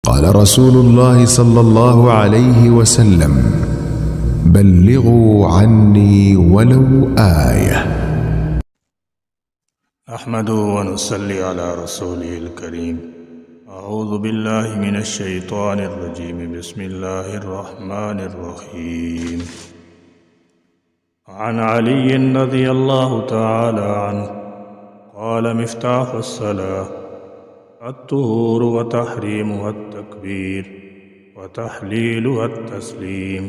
قال رسول الله صلى الله عليه وسلم: بلغوا عني ولو آية. احمد ونصلي على رسوله الكريم. اعوذ بالله من الشيطان الرجيم. بسم الله الرحمن الرحيم. عن علي رضي الله تعالى عنه قال: مفتاح الصلاة الطهور وتحريمها التكبير وتحليلها التسليم.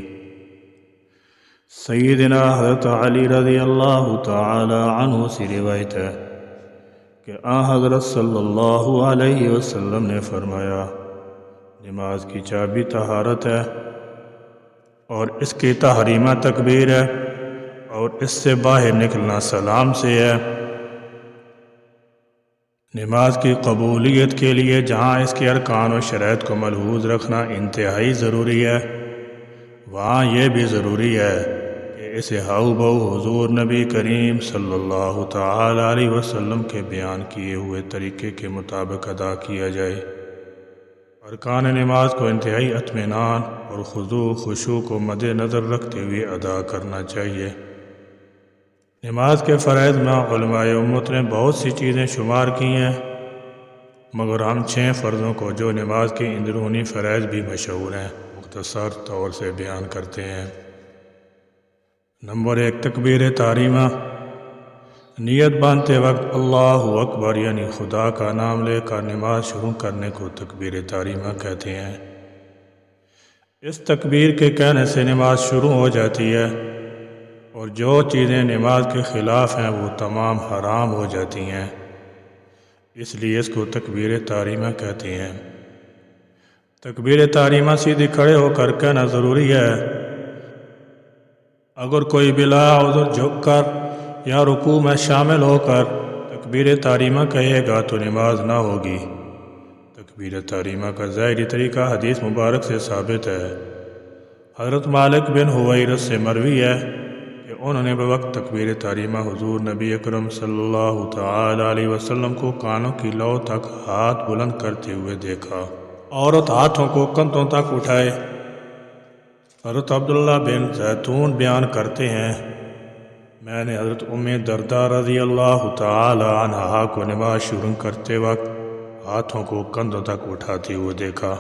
سیدنا حضرت علی رضی اللہ تعالی عنہ سے روایت ہے کہ حضرت صلی اللہ علیہ وسلم نے فرمایا: نماز کی چابی طہارت ہے اور اس کی تحریمہ تکبیر ہے اور اس سے باہر نکلنا سلام سے ہے۔ نماز کی قبولیت کے لیے جہاں اس کے ارکان و شرائط کو ملحوظ رکھنا انتہائی ضروری ہے، وہاں یہ بھی ضروری ہے کہ اسے ہاؤ بہو حضور نبی کریم صلی اللہ تعالی علیہ وسلم کے بیان کیے ہوئے طریقے کے مطابق ادا کیا جائے۔ ارکان نماز کو انتہائی اطمینان اور خضوع خشوع کو مد نظر رکھتے ہوئے ادا کرنا چاہیے۔ نماز کے فرائض میں علماء امت نے بہت سی چیزیں شمار کی ہیں، مگر ہم 6 فرضوں کو جو نماز کے اندرونی فرائض بھی مشہور ہیں مختصر طور سے بیان کرتے ہیں۔ نمبر 1، تکبیر تحریمہ۔ نیت باندھتے وقت اللہ اکبر یعنی خدا کا نام لے کر نماز شروع کرنے کو تکبیر تحریمہ کہتے ہیں۔ اس تکبیر کے کہنے سے نماز شروع ہو جاتی ہے اور جو چیزیں نماز کے خلاف ہیں وہ تمام حرام ہو جاتی ہیں، اس لیے اس کو تکبیر تحریمہ کہتے ہیں۔ تکبیر تحریمہ سیدھی کھڑے ہو کر کہنا ضروری ہے۔ اگر کوئی بلا عذر جھک کر یا رکوع میں شامل ہو کر تکبیر تحریمہ کہے گا تو نماز نہ ہوگی۔ تکبیر تحریمہ کا ظاہری طریقہ حدیث مبارک سے ثابت ہے۔ حضرت مالک بن حویرث سے مروی ہے کہ انہوں نے بوقت تکبیر تحریمہ حضور نبی اکرم صلی اللہ تعالی علیہ وسلم کو کانوں کی لو تک ہاتھ بلند کرتے ہوئے دیکھا۔ عورت ہاتھوں کو کندھوں تک اٹھائے۔ حضرت عبداللہ بن زیتون بیان کرتے ہیں، میں نے حضرت ام درداء رضی اللہ تعالی عنہا کو نماز شروع کرتے وقت ہاتھوں کو کندھوں تک اٹھاتے ہوئے دیکھا۔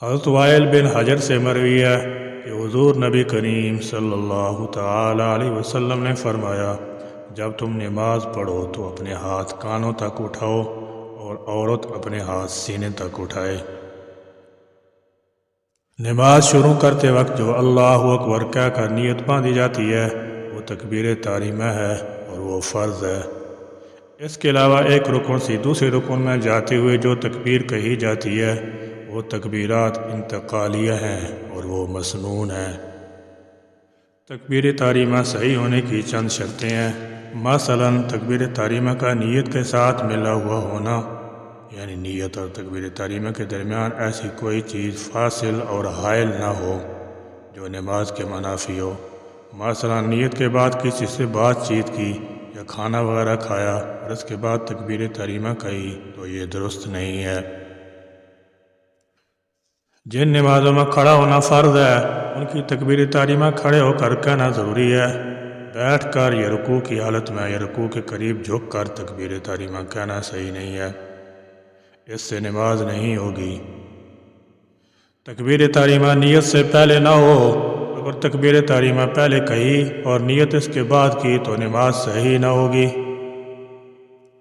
حضرت وائل بن حجر سے مروی ہے کہ حضور نبی کریم صلی اللہ تعالی علیہ وسلم نے فرمایا: جب تم نماز پڑھو تو اپنے ہاتھ کانوں تک اٹھاؤ اور عورت اپنے ہاتھ سینے تک اٹھائے۔ نماز شروع کرتے وقت جو اللہ اکبر کہہ کر نیت باندھی جاتی ہے وہ تکبیر تحریمہ ہے اور وہ فرض ہے۔ اس کے علاوہ ایک رکن سے دوسرے رکن میں جاتے ہوئے جو تکبیر کہی جاتی ہے وہ تکبیرات انتقالیہ ہیں اور وہ مسنون ہیں۔ تکبیر تحریمہ صحیح ہونے کی چند شرطیں ہیں۔ مثلا تکبیر تحریمہ کا نیت کے ساتھ ملا ہوا ہونا، یعنی نیت اور تکبیر تحریمہ کے درمیان ایسی کوئی چیز فاصل اور حائل نہ ہو جو نماز کے منافی ہو۔ مثلا نیت کے بعد کسی سے بات چیت کی یا کھانا وغیرہ کھایا اور اس کے بعد تکبیر تحریمہ کہی تو یہ درست نہیں ہے۔ جن نمازوں میں کھڑا ہونا فرض ہے ان کی تکبیر تحریمہ کھڑے ہو کر کہنا ضروری ہے۔ بیٹھ کر یا رکوع کی حالت میں یا رکوع کے قریب جھک کر تکبیر تحریمہ کہنا صحیح نہیں ہے، اس سے نماز نہیں ہوگی۔ تکبیر تحریمہ نیت سے پہلے نہ ہو۔ اگر تکبیر تحریمہ پہلے کہی اور نیت اس کے بعد کی تو نماز صحیح نہ ہوگی۔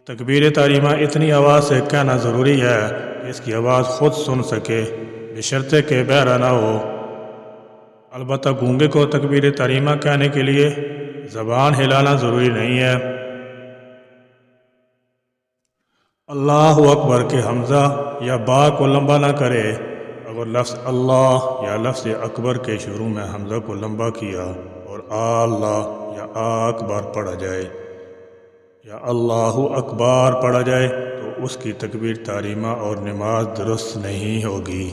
تکبیر تحریمہ اتنی آواز سے کہنا ضروری ہے کہ اس کی آواز خود سن سکے، بشرطے کہ بہرا نہ ہو۔ البتہ گونگے کو تکبیر تحریمہ کہنے کے لیے زبان ہلانا ضروری نہیں ہے۔ اللہ اکبر کے حمزہ یا با کو لمبا نہ کرے۔ اگر لفظ اللہ یا لفظ اکبر کے شروع میں حمزہ کو لمبا کیا اور اللہ یا اکبر پڑھا جائے یا اللہ اکبر پڑھا جائے تو اس کی تکبیر تحریمہ اور نماز درست نہیں ہوگی۔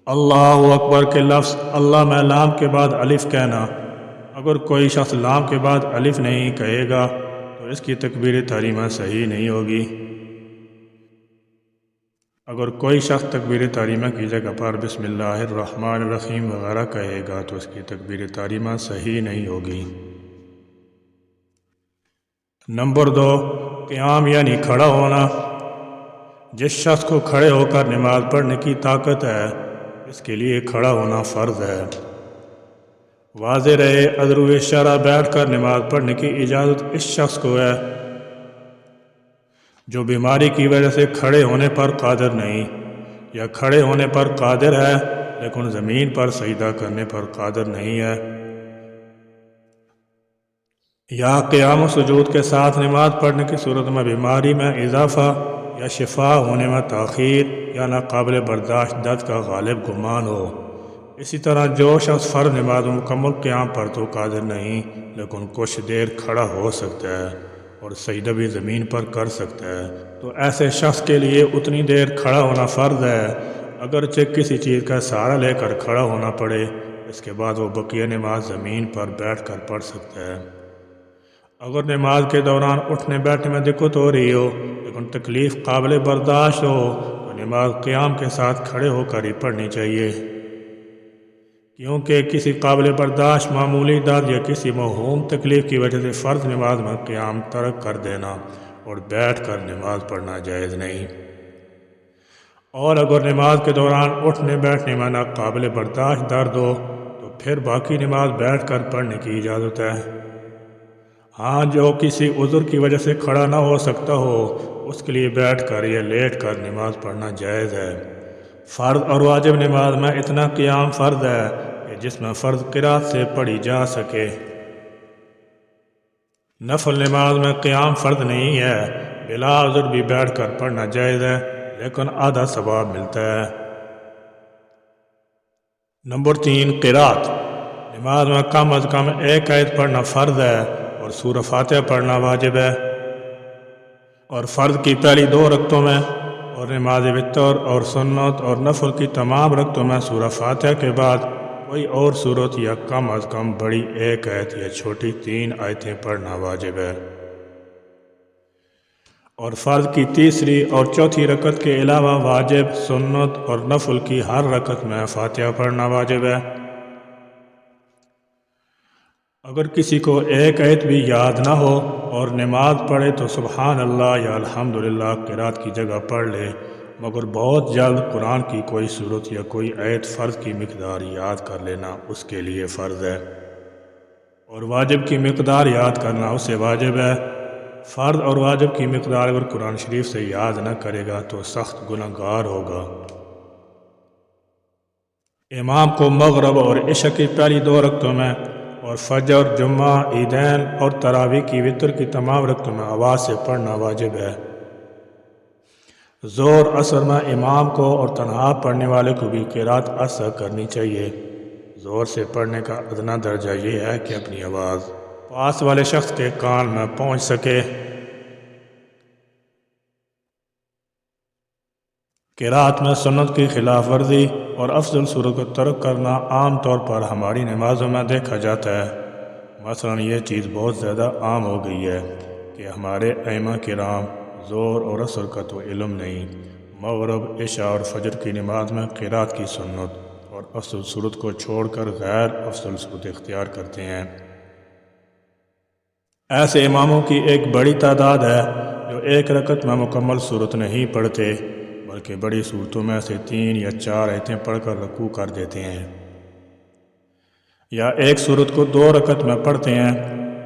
اللہ اکبر کے لفظ اللہ میں لام کے بعد الف کہنا۔ اگر کوئی شخص لام کے بعد الف نہیں کہے گا تو اس کی تکبیر تحریمہ صحیح نہیں ہوگی۔ اگر کوئی شخص تکبیر تحریمہ کی جگہ پر بسم اللہ الرحمن الرحیم وغیرہ کہے گا تو اس کی تکبیر تحریمہ صحیح نہیں ہوگی۔ نمبر 2، قیام یعنی کھڑا ہونا۔ جس شخص کو کھڑے ہو کر نماز پڑھنے کی طاقت ہے اس کے لیے کھڑا ہونا فرض ہے۔ واضح رہے ادرو شرع بیٹھ کر نماز پڑھنے کی اجازت اس شخص کو ہے جو بیماری کی وجہ سے کھڑے ہونے پر قادر نہیں، یا کھڑے ہونے پر قادر ہے لیکن زمین پر سجدہ کرنے پر قادر نہیں ہے، یا قیام و سجود کے ساتھ نماز پڑھنے کی صورت میں بیماری میں اضافہ یا شفا ہونے میں تاخیر یا ناقابل برداشت درد کا غالب گمان ہو۔ اسی طرح جو شخص فرض نماز مکمل قیام پر تو قادر نہیں لیکن کچھ دیر کھڑا ہو سکتا ہے اور سجدہ بھی زمین پر کر سکتا ہے، تو ایسے شخص کے لیے اتنی دیر کھڑا ہونا فرض ہے، اگرچہ کسی چیز کا سہارا لے کر کھڑا ہونا پڑے۔ اس کے بعد وہ بقیہ نماز زمین پر بیٹھ کر پڑھ سکتا ہے۔ اگر نماز کے دوران اٹھنے بیٹھنے میں دقت ہو رہی ہو لیکن تکلیف قابل برداشت ہو تو نماز قیام کے ساتھ کھڑے ہو کر ہی پڑھنی چاہیے، کیونکہ کسی قابل برداشت معمولی درد یا کسی موہوم تکلیف کی وجہ سے فرض نماز میں قیام ترک کر دینا اور بیٹھ کر نماز پڑھنا جائز نہیں۔ اور اگر نماز کے دوران اٹھنے بیٹھنے میں ناقابل برداشت درد ہو تو پھر باقی نماز بیٹھ کر پڑھنے کی اجازت ہے۔ ہاں، جو کسی عذر کی وجہ سے کھڑا نہ ہو سکتا ہو اس کے لیے بیٹھ کر یا لیٹ کر نماز پڑھنا جائز ہے۔ فرض اور واجب نماز میں اتنا قیام فرض ہے کہ جس میں فرض قرات سے پڑھی جا سکے۔ نفل نماز میں قیام فرض نہیں ہے، بلا عذر بھی بیٹھ کر پڑھنا جائز ہے لیکن آدھا ثواب ملتا ہے۔ نمبر 3، قرات۔ نماز میں کم از کم ایک آیت پڑھنا فرض ہے اور سورہ فاتحہ پڑھنا واجب ہے، اور فرض کی پہلی 2 رکعتوں میں اور نماز وتر اور سنت اور نفل کی تمام رکعتوں میں سورہ فاتحہ کے بعد کوئی اور صورت یا کم از کم بڑی 1 آیت یا چھوٹی 3 آیتیں پڑھنا واجب ہے، اور فرض کی تیسری اور چوتھی رکعت کے علاوہ واجب، سنت اور نفل کی ہر رکعت میں فاتحہ پڑھنا واجب ہے۔ اگر کسی کو 1 آیت بھی یاد نہ ہو اور نماز پڑھے تو سبحان اللہ یا الحمدللہ قرات کی جگہ پڑھ لے، مگر بہت جلد قرآن کی کوئی صورت یا کوئی آیت فرض کی مقدار یاد کر لینا اس کے لیے فرض ہے، اور واجب کی مقدار یاد کرنا اسے واجب ہے۔ فرض اور واجب کی مقدار اگر قرآن شریف سے یاد نہ کرے گا تو سخت گنہگار ہوگا۔ امام کو مغرب اور عشاء کی پہلی 2 رکعتوں میں اور فجر، جمعہ، عیدین اور تراویح کی وتر کی تمام رکعتوں میں آواز سے پڑھنا واجب ہے۔ ظہر، عصر میں امام کو اور تنہا پڑھنے والے کو بھی قرات اثر کرنی چاہیے۔ ظہر سے پڑھنے کا ادنا درجہ یہ ہے کہ اپنی آواز پاس والے شخص کے کان میں پہنچ سکے۔ قرات میں سنت کی خلاف ورزی اور افضل صورت کو ترک کرنا عام طور پر ہماری نمازوں میں دیکھا جاتا ہے۔ مثلا یہ چیز بہت زیادہ عام ہو گئی ہے کہ ہمارے ائمہ کرام ظہر اور عصر کا تو علم نہیں، مغرب، عشاء اور فجر کی نماز میں قرات کی سنت اور افضل صورت کو چھوڑ کر غیر افضل صورت اختیار کرتے ہیں۔ ایسے اماموں کی ایک بڑی تعداد ہے جو 1 رکعت میں مکمل صورت نہیں پڑھتے بلکہ بڑی صورتوں میں سے 3 یا 4 آیتیں پڑھ کر رکوع کر دیتے ہیں، یا ایک صورت کو 2 رکعت میں پڑھتے ہیں،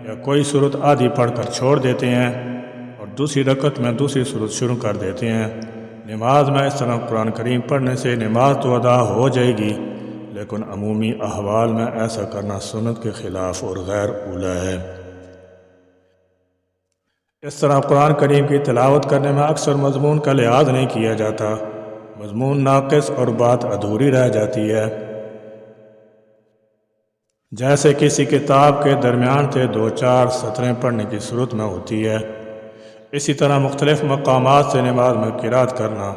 یا کوئی صورت آدھی پڑھ کر چھوڑ دیتے ہیں اور دوسری رکعت میں دوسری صورت شروع کر دیتے ہیں۔ نماز میں اس طرح قرآن کریم پڑھنے سے نماز تو ادا ہو جائے گی لیکن عمومی احوال میں ایسا کرنا سنت کے خلاف اور غیر اولیٰ ہے۔ اس طرح قرآن کریم کی تلاوت کرنے میں اکثر مضمون کا لحاظ نہیں کیا جاتا، مضمون ناقص اور بات ادھوری رہ جاتی ہے، جیسے کسی کتاب کے درمیان سے 2-4 سطریں پڑھنے کی صورت میں ہوتی ہے۔ اسی طرح مختلف مقامات سے نماز میں قرات کرنا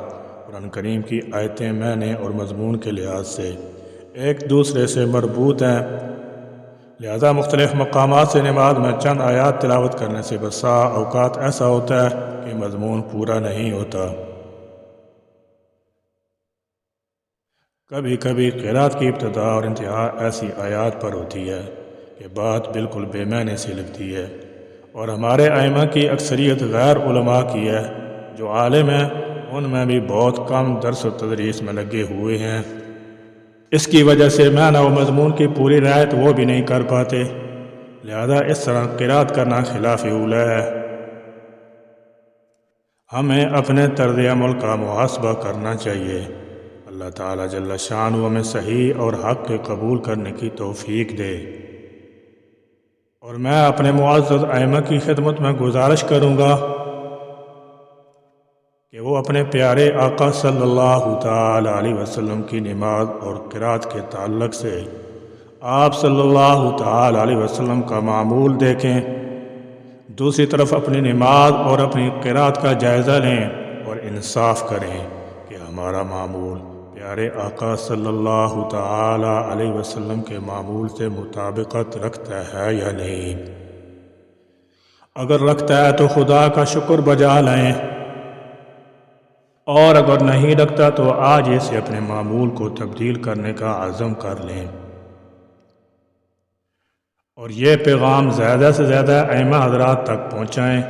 قرآن کریم کی آیتیں معنی اور مضمون کے لحاظ سے ایک دوسرے سے مربوط ہیں، لہذا مختلف مقامات سے نماز میں چند آیات تلاوت کرنے سے بسا اوقات ایسا ہوتا ہے کہ مضمون پورا نہیں ہوتا۔ کبھی کبھی قرات کی ابتدا اور انتہا ایسی آیات پر ہوتی ہے کہ بات بالکل بے معنی سی لگتی ہے، اور ہمارے ائمہ کی اکثریت غیر علماء کی ہے، جو عالم ہیں ان میں بھی بہت کم درس و تدریس میں لگے ہوئے ہیں۔ اس کی وجہ سے معنی و مضمون کی پوری رعایت وہ بھی نہیں کر پاتے، لہذا اس طرح قرات کرنا خلاف اولیٰ ہے۔ ہمیں اپنے طرز عمل کا محاسبہ کرنا چاہیے۔ اللہ تعالیٰ جل شانہ ہمیں صحیح اور حق کے قبول کرنے کی توفیق دے۔ اور میں اپنے معزز ائمہ کی خدمت میں گزارش کروں گا کہ وہ اپنے پیارے آقا صلی اللہ تعالی علیہ وسلم کی نماز اور قرات کے تعلق سے آپ صلی اللہ تعالی علیہ وسلم کا معمول دیکھیں، دوسری طرف اپنی نماز اور اپنی قرات کا جائزہ لیں اور انصاف کریں کہ ہمارا معمول پیارے آقا صلی اللہ تعالی علیہ وسلم کے معمول سے مطابقت رکھتا ہے یا نہیں۔ اگر رکھتا ہے تو خدا کا شکر بجا لائیں، اور اگر نہیں رکھتا تو آج ہی سے اپنے معمول کو تبدیل کرنے کا عزم کر لیں۔ اور یہ پیغام زیادہ سے زیادہ ائمہ حضرات تک پہنچائیں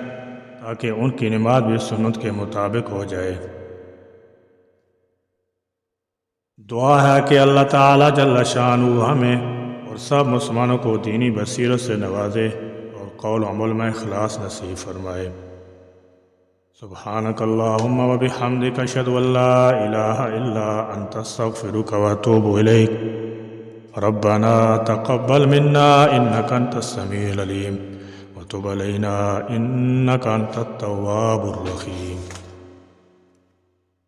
تاکہ ان کی نماز بھی سنت کے مطابق ہو جائے۔ دعا ہے کہ اللہ تعالیٰ جل شانہ ہمیں اور سب مسلمانوں کو دینی بصیرت سے نوازے اور قول و عمل میں اخلاص نصیب فرمائے۔ سبحانک اللہم و بحمدک اشہد ان لا الہ الا انت استغفرک و اتوب الیک۔ ربنا تقبل منا انک انت السمیع العلیم وتب علینا انک انت التواب الرحیم۔